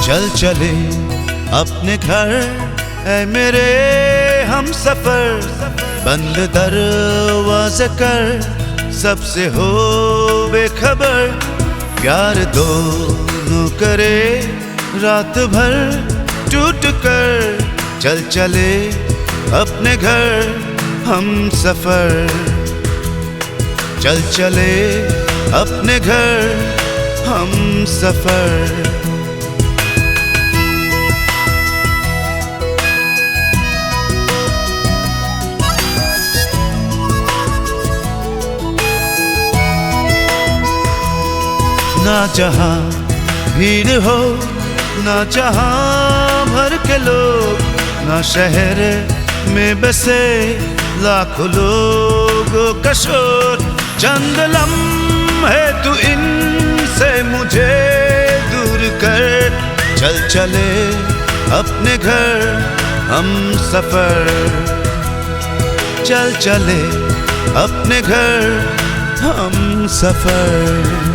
चल चले अपने घर ऐ मेरे हम सफर, बंद दरवाज़े कर सबसे हो बेखबर। प्यार दोनों करे रात भर टूट कर, चल चले अपने घर हम सफर। चल चले अपने घर हम सफर। ना जहाँ भीड़ हो, ना जहाँ भर के लोग, ना शहर में बसे लाखों लोगों का शोर। चंद लम्हे तू इनसे मुझे दूर कर, चल चले अपने घर हम सफर। चल चले अपने घर हम सफर।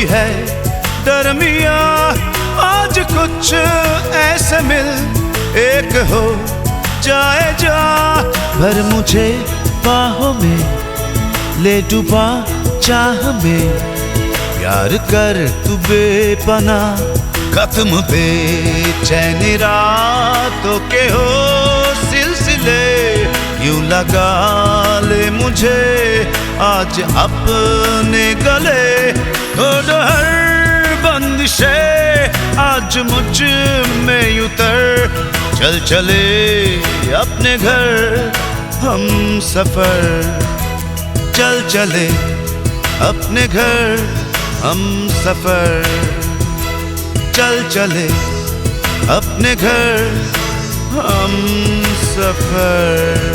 है दरमिया आज कुछ ऐसे मिल एक हो जाए जा, भर मुझे बाहों में ले डूबा चाह में। प्यार कर तू बेपना खत्म बेचैनी रातों के हो सिलसिले, यूं लगा ले मुझे आज अपने गले। छोड़ हर बंदिशे आज मुझ में उतर, चल चले अपने घर हम सफर। चल चले अपने घर हम सफर। चल चले अपने घर हम सफर।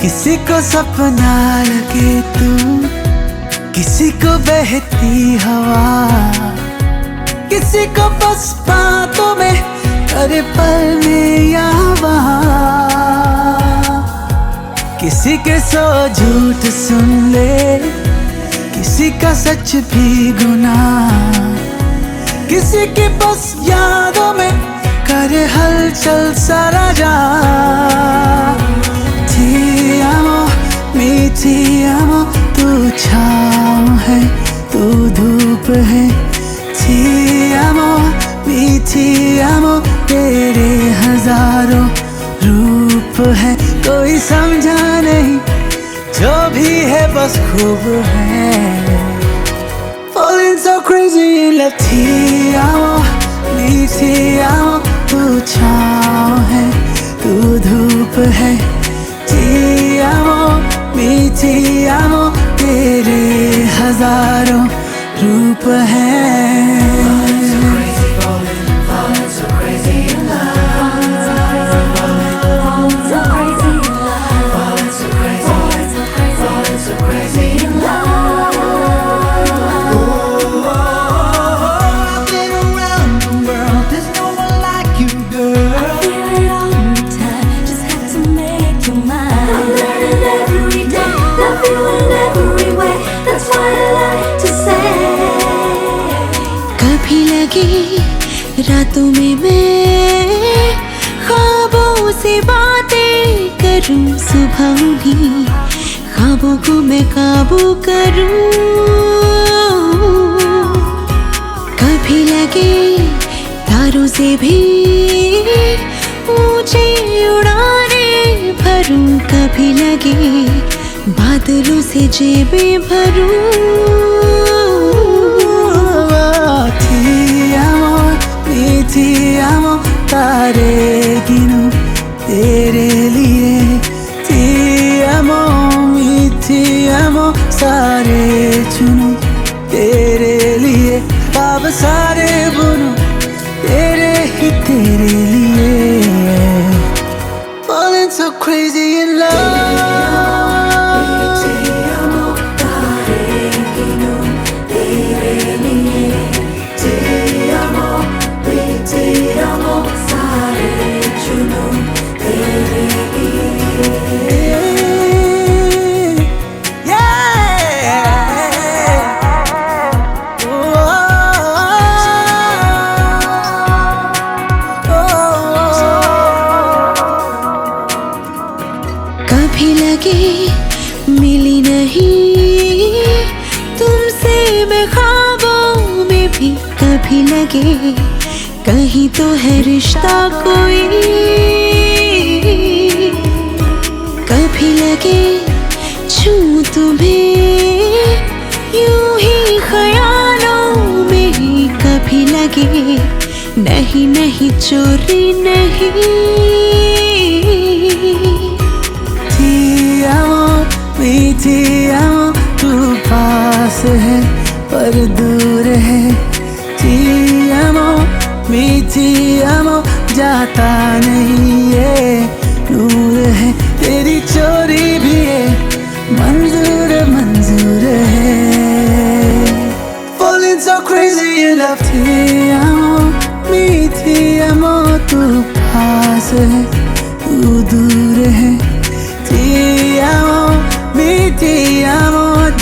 किसी को सपना लगे तू, किसी को बहती हवा, किसी को बस बातों में करे पल में या वहाँ। किसी के सौ झूठ सुन ले, किसी का सच भी गुनाह, किसी की बस यादों में करे हलचल सारा जहां। मीठी आमो तू छाँव है तू धूप है, ठी आमो मीठी आमो तेरे हजारों रूप है। कोई समझा नहीं जो भी है बस खूब है। Falling so crazy in love, ठी आमो मीठी आमो तू छाँव है तू धूप है, ठी आमो मीठी आमो तेरे हजारों रूप हैं। रातों में मैं ख्वाबों से बातें करूं सुबह भी, ख्वाबों को मैं काबू करूं। कभी लगे तारों से भी ऊंची उड़ाने भरूं, कभी लगे बादलों से जेबें भरूं। Ti amo, तारे गिनूं तेरे लिए। Ti amo, सारे चुनूं तेरे लिए। ख्वाब सारे बुनूं तेरे लिए। Falling so crazy in love। कभी लगे मिली नहीं तुमसे मैं ख्वाबों में भी, कभी लगे कहीं तो है रिश्ता कोई। कभी लगे छूं तुम्हें यूं ही ख्यालों में ही, कभी लगे नहीं नहीं चोरी नहीं। Ti amo, तू पास है पर दूर है। Ti amo, जाता नहीं ये नूर है। तेरी चोरी भी है मंजूर है। Falling so crazy in love। Ti amo, तू पास है तू दूर है। Ti amo,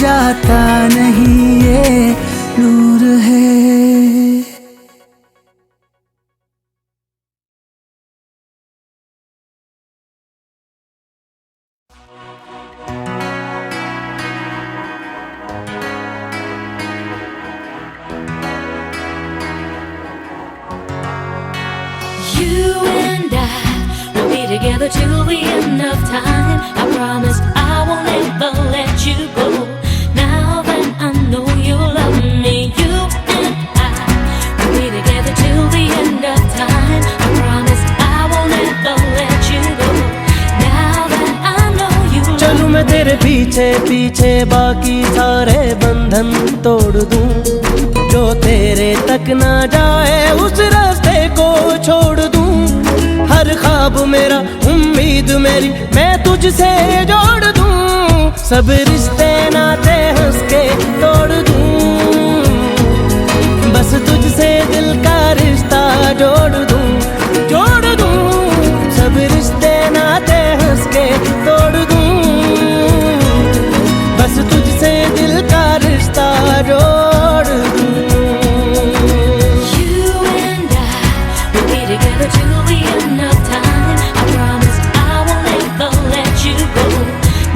जाता नहीं ये नूर है। You and I will be together till the end of time. I promise I won't ever let you go. Now that I know you love me, you and I will be together till the end of time. I promise I won't ever let you go. Now that I know you love me. चलूं मैं तेरे पीछे पीछे, बाकी सारे बंधन तोड़ दूं। जो तेरे तक ना जाए उस रास्ते को छोड़ दूं। हर ख्वाब मेरा, उम्मीद मेरी, मैं तुझसे जोड़ दूं। सब रिश्ते नाते हंस के तोड़ दूं। बस तुझसे दिल का रिश्ता जोड़ दूं। सब रिश्ते नाते हंस के तोड़ दूं। बस तुझसे दिल का रिश्ता जोड़ दूं। Together till the end of time. I promise I won't ever let you go.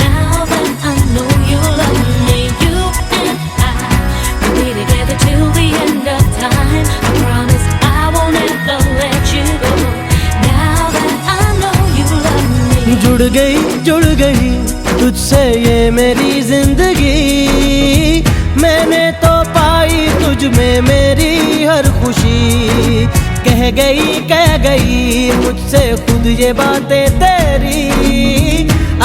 Now that I know you love me, you and I will be together till the end of time. I promise I won't ever let you go. Now that I know you love me. जुड़ गई तुझसे ये मेरी जिंदगी। मैंने तो पाई तुझ में मेरी हर खुशी। कह गई मुझसे खुद ये बातें तेरी।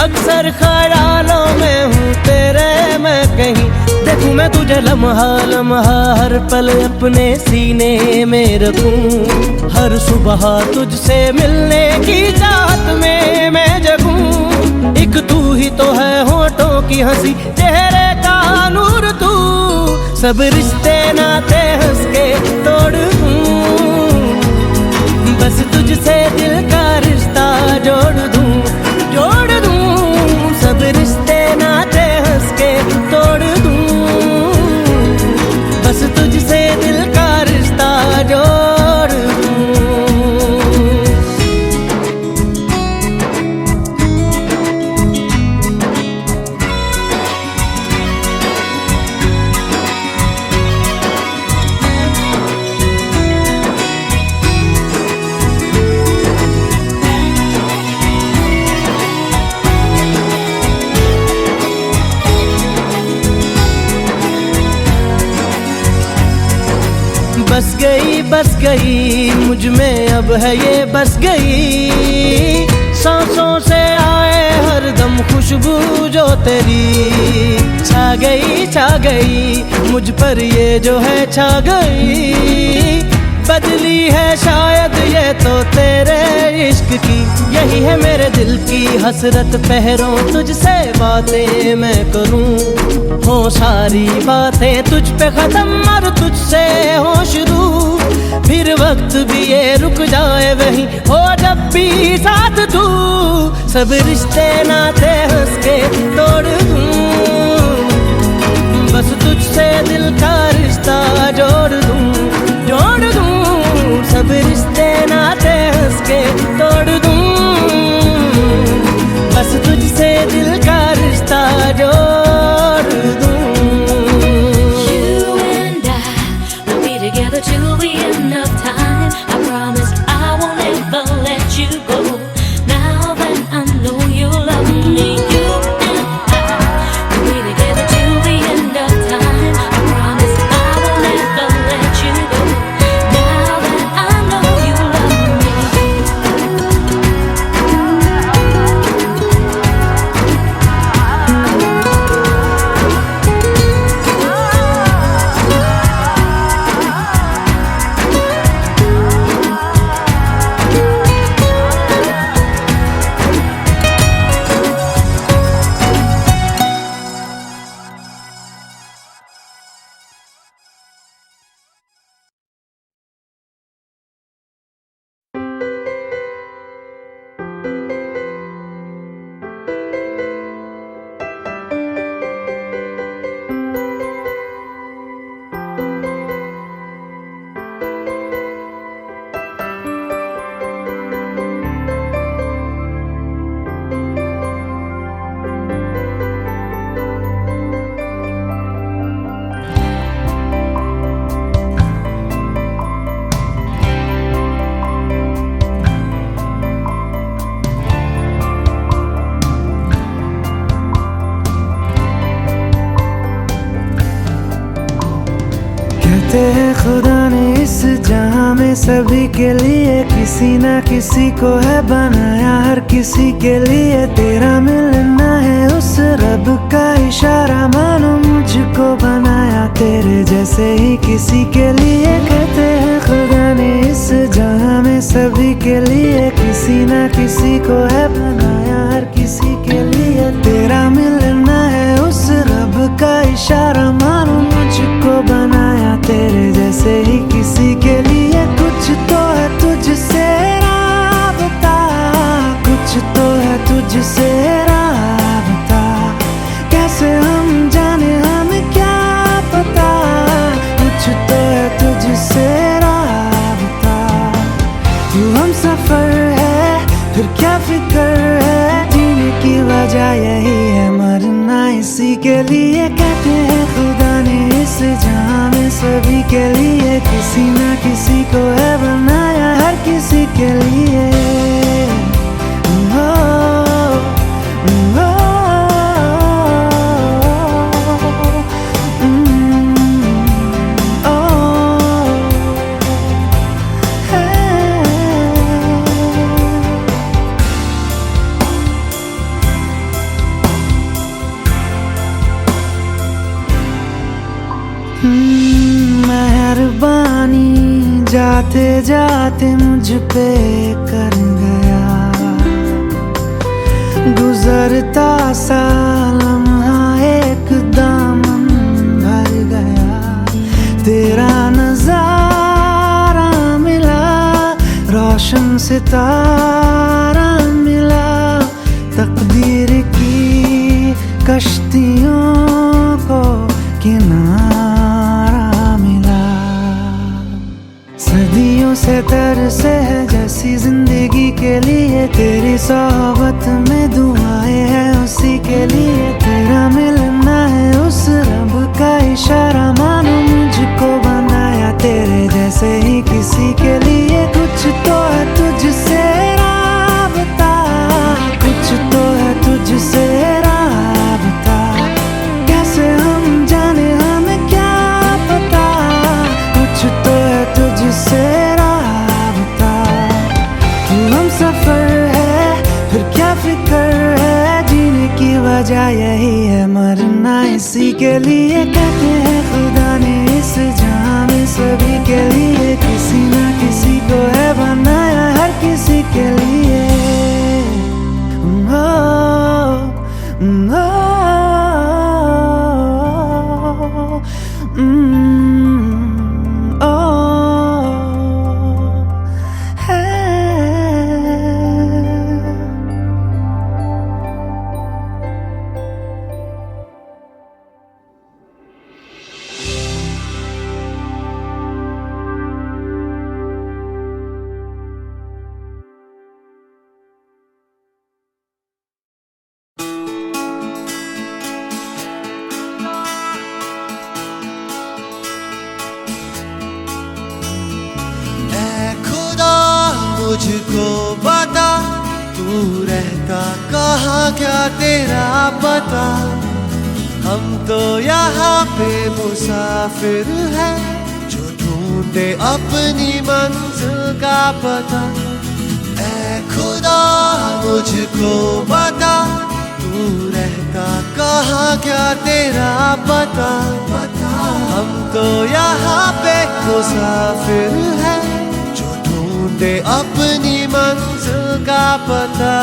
अक्सर ख्यालों में हूँ तेरे मैं कहीं। देखूं मैं तुझे लम्हा लम्हा हर पल अपने सीने में रखूं। हर सुबह तुझसे मिलने की चाहत में मैं जगूं। एक तू ही तो है होठों की हंसी, चेहरे का नूर तू। सब रिश्ते नाते हंस के तोड़ दूं। बस तुझसे दिल का रिश्ता जोड़ दूं। सब रिश्ते नाते हंस के तोड़ दूं। बस तुझसे दिल का रिश्ता जोड़ दूं। बस गई मुझ में अब है ये बस गई। सांसों से आए हरदम खुशबू जो तेरी, छा गई मुझ पर ये जो है छा गई। बदली है शायद ये तो तेरे इश्क की, यही है मेरे दिल की हसरत। पहरों तुझसे बातें मैं करूं, हो सारी बातें तुझ पे खत्म और तुझसे हो शुरू। फिर वक्त भी ये रुक जाए वहीं हो जब भी साथ तू। सब रिश्ते नाते हंस के तोड़ दूं, बस तुझसे दिल का रिश्ता जोड़ दूं। सब रिश्ते नाते हंस के तोड़ दूं, बस तुझसे दिल का रिश्ता जोड़ दूं। You and I will be together till the end of time. I promise I won't ever let you go. Now that I know you love me, you and I will be together till the end of time. I promise I won't ever let you go. Now that I know you love me. कहते हैं खुदा ने इस जहां में सभी के लिए किसी ना किसी को है बनाया, हर किसी के लिए तेरा मिलना है उस रब का इशारा। मानो मुझको बनाया तेरे जैसे ही किसी के लिए। कहते हैं खुदा ने इस जहां में सभी के लिए किसी ना किसी को है बनाया, हर किसी के लिए तेरा मिलना है उस रब का इशारा। मानो मुझको बनाया तेरे जैसे ही किसी के लिए। कुछ तो है तुझसे राबता, कुछ तो है तुझसे राबता, कैसे हम जाने हमें क्या पता। कुछ तो है तुझसे राबता, तू हम सफर है फिर क्या फिक्र है। जीने की वजह यही है मरना इसी के लिए। कहते हैं खुदा ने इस जहां में सभी के लिए किसी ना किसी को है बनाया, हर किसी के लिए। ओ, ओ, मेहरबानी जाते जाते मुझ पे कर गया, गुजरता सा लम्हा एक दामन भर गया। तेरा नजारा मिला, रोशन सितारा मिला, तकदीर की कश्तियों को किनारा मिला। सदियों से तरसे है जैसी जिंदगी के लिए, तेरी सोहबत में दुआएं हैं उसी के लिए। तेरा मिलना है उस रब का इशारा। मानो मुझको बनाया तेरे जैसे ही किसी के लिए। कुछ तो है तुझसे राबता, कुछ तो है तुझसे राबता, कैसे हम जाने हमें क्या पता। कुछ तो है तुझ मुझको बता, तू रहता कहाँ, क्या तेरा पता। हम तो यहाँ पे मुसाफिर हैं, जो ढूंढे अपनी मंजिल का पता। ऐ खुदा मुझको बता, तू रहता कहाँ, क्या तेरा पता। हम तो यहाँ पे मुसाफिर हैं, जो ढूंढे अपनी मंजिल का पता।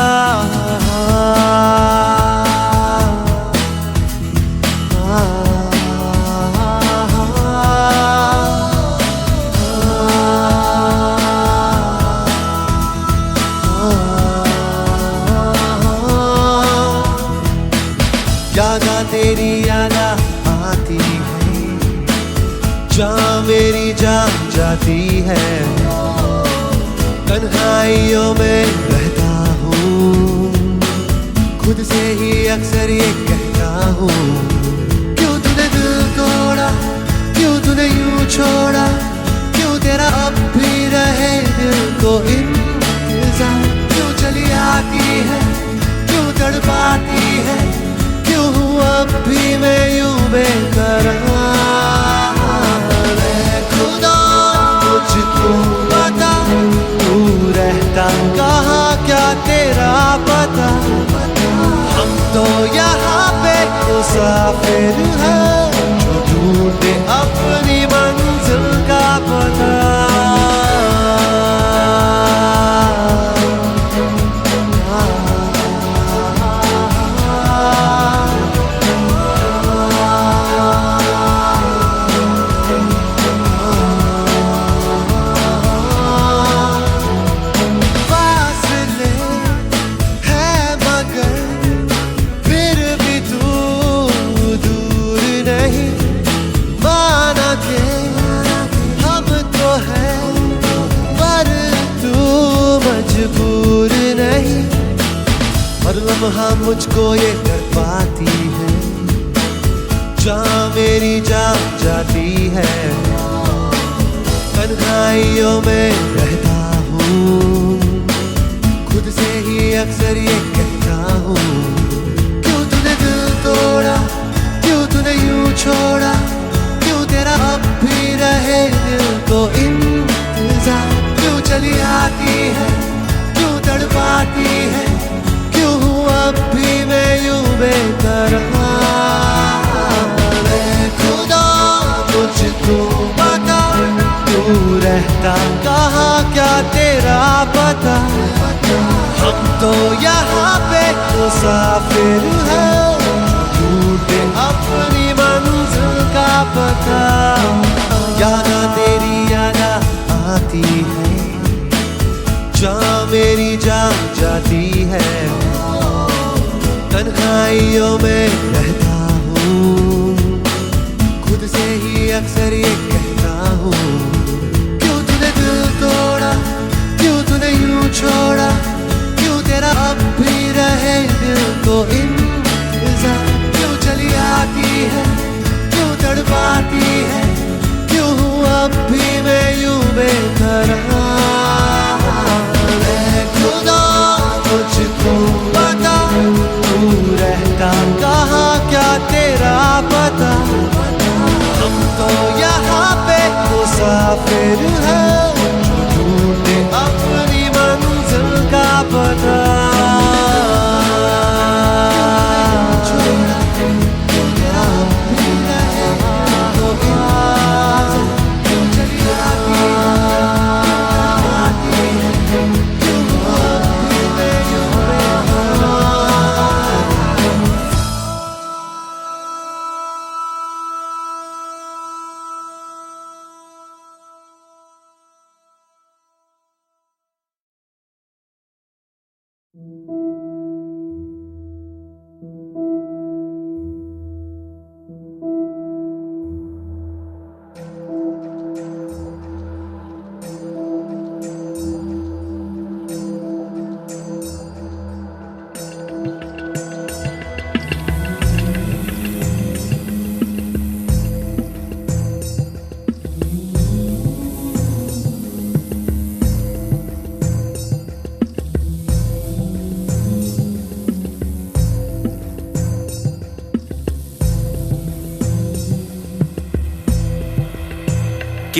यादा तेरी यादा आती है, जहाँ मेरी जान जाती है। तन्हाइयों में रहता हूँ, खुद से ही अक्सर ये कहता हूँ। क्यों तूने दिल तोड़ा, क्यों तूने यूं छोड़ा, क्यों तेरा अब भी रहे दिल को इंतजार। क्यों चली आती है, क्यों तड़पाती है, क्यों हूँ अब भी मैं यूं बेकरार। खुदा मुझको बता, तू रहता कहाँ, क्या तेरा पता। हम तो यहाँ पे मुसाफिर हैं, जो ढूंढे अपनी मंजिल का पता। मजबूर नहीं, हर लम्हा मुझको ये तड़पाती है, जहाँ मेरी जान जाती है। तन्हाइयों में रहता हूँ, खुद से ही अक्सर ये कहता हूँ। क्यों तूने दिल तोड़ा, क्यों तूने यूं छोड़ा, क्यों तेरा अब भी रहे दिल को इंतजार। क्यों चली आती है, क्यों तड़पाती है, क्यों हूँ अब भी मैं यूं बेकरार। खुदा मुझको बता, तू रहता कहाँ, क्या तेरा पता। हम तो यहाँ पे मुसाफिर हैं, ढूंढे अपनी मंजिल का पता। यादा तेरी यादा आती है, जहाँ मेरी जान जाती है। तन्हाइयों में रहता हूँ, खुद से ही अक्सर ये कहता हूँ। क्यों तूने दिल तोड़ा, क्यों तूने यूं छोड़ा, क्यों तेरा अब भी रहे दिल को इंतजार। क्यों चली आती है, क्यों तड़पाती है, क्यों हूँ अब भी मैं यूं बेकरार। खुदा मुझको बता, तू रहता कहाँ, क्या तेरा पता। हम तो यहाँ पे मुसाफिर हैं, जो ढूंढे अपनी मंजिल का पता।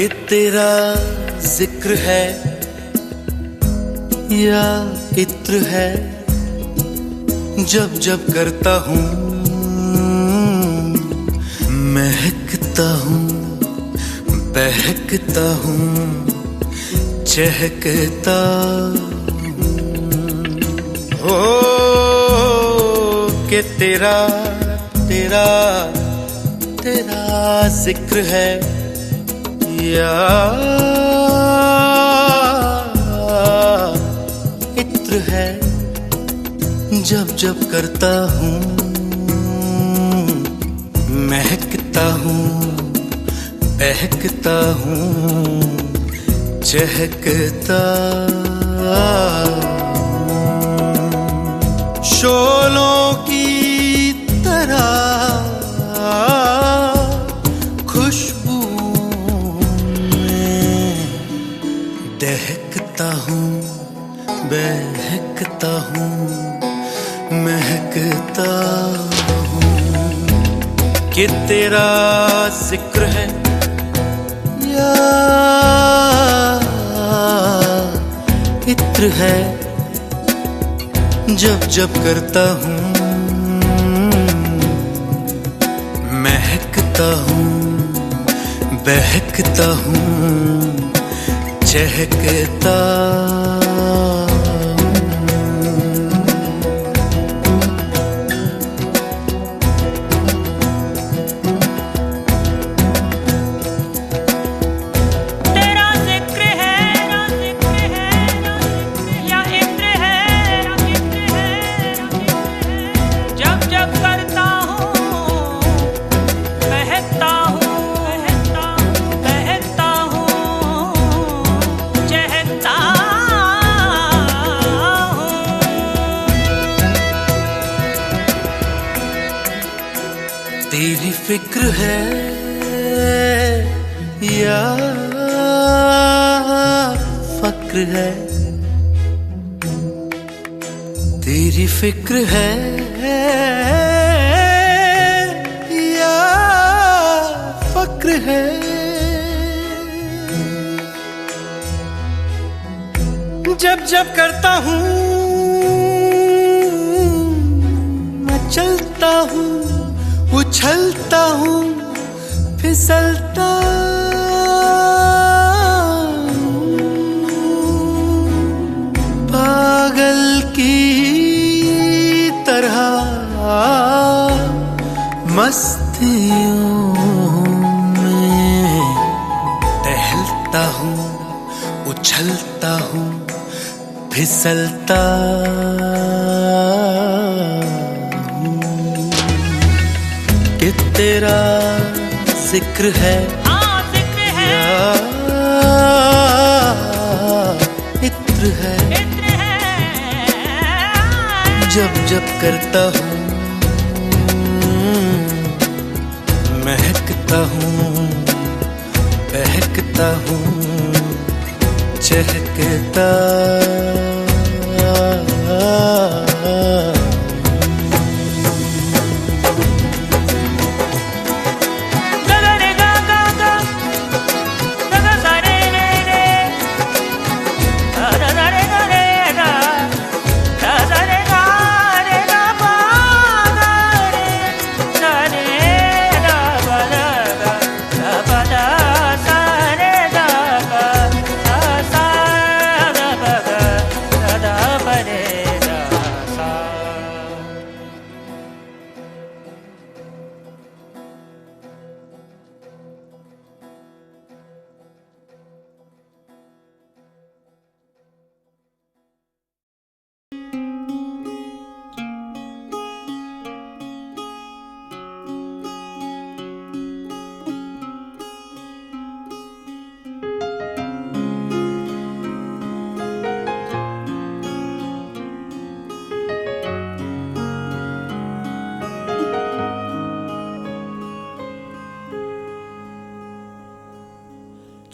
कि तेरा जिक्र है या इत्र है, जब जब करता हूँ महकता हूँ, बहकता हूँ, चहकता हूँ। कि तेरा तेरा तेरा जिक्र है या इत्र है, जब जब करता हूँ महकता हूँ, बहकता हूँ, चहकता शोलों की तरह खुशबू में दहकता हूँ, बहकता हूँ, महकता हूँ। कि तेरा जिक्र है या इत्र है, जब जब करता हूँ महकता हूँ, बहकता हूँ, चहकता तेरी फिक्र है या फक्र है, तेरी फिक्र है या फक्र है, जब जब करता हूँ मैं चलता हूँ, उछलता हूँ, फिसलता पागल की तरह मस्तियों में टहलता हूँ, उछलता हूँ, फिसलता कि तेरा जिक्र है या इत्र है, जब जब करता हूँ महकता हूँ, बहकता हूँ, चहकता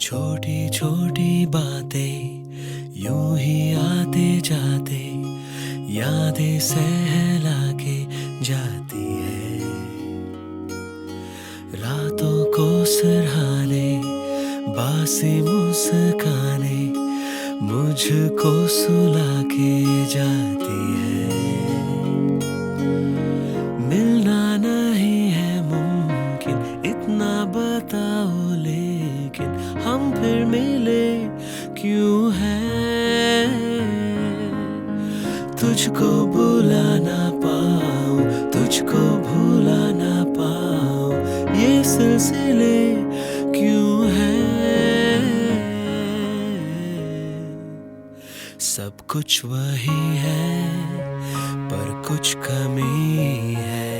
छोटी छोटी बातें यूं ही आते जाते यादें सहला के जाती है। रातों को सिरहाने सी मुस्काने मुझको सुला के जाती है। मिलना नहीं है मुमकिन इतना बताओ, लेकिन हम फिर मिले क्यों हैं? तुझको बुला ना पाऊं, तुझको भूला ना पाऊं, ये सिलसिले क्यों हैं? सब कुछ वही है पर कुछ कमी है,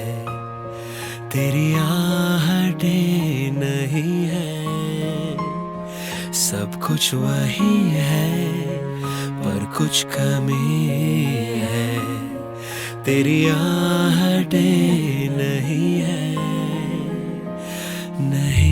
तेरी आहटें नहीं है। सब कुछ वही है पर कुछ कमी है, तेरी आहटें नहीं है, नहीं।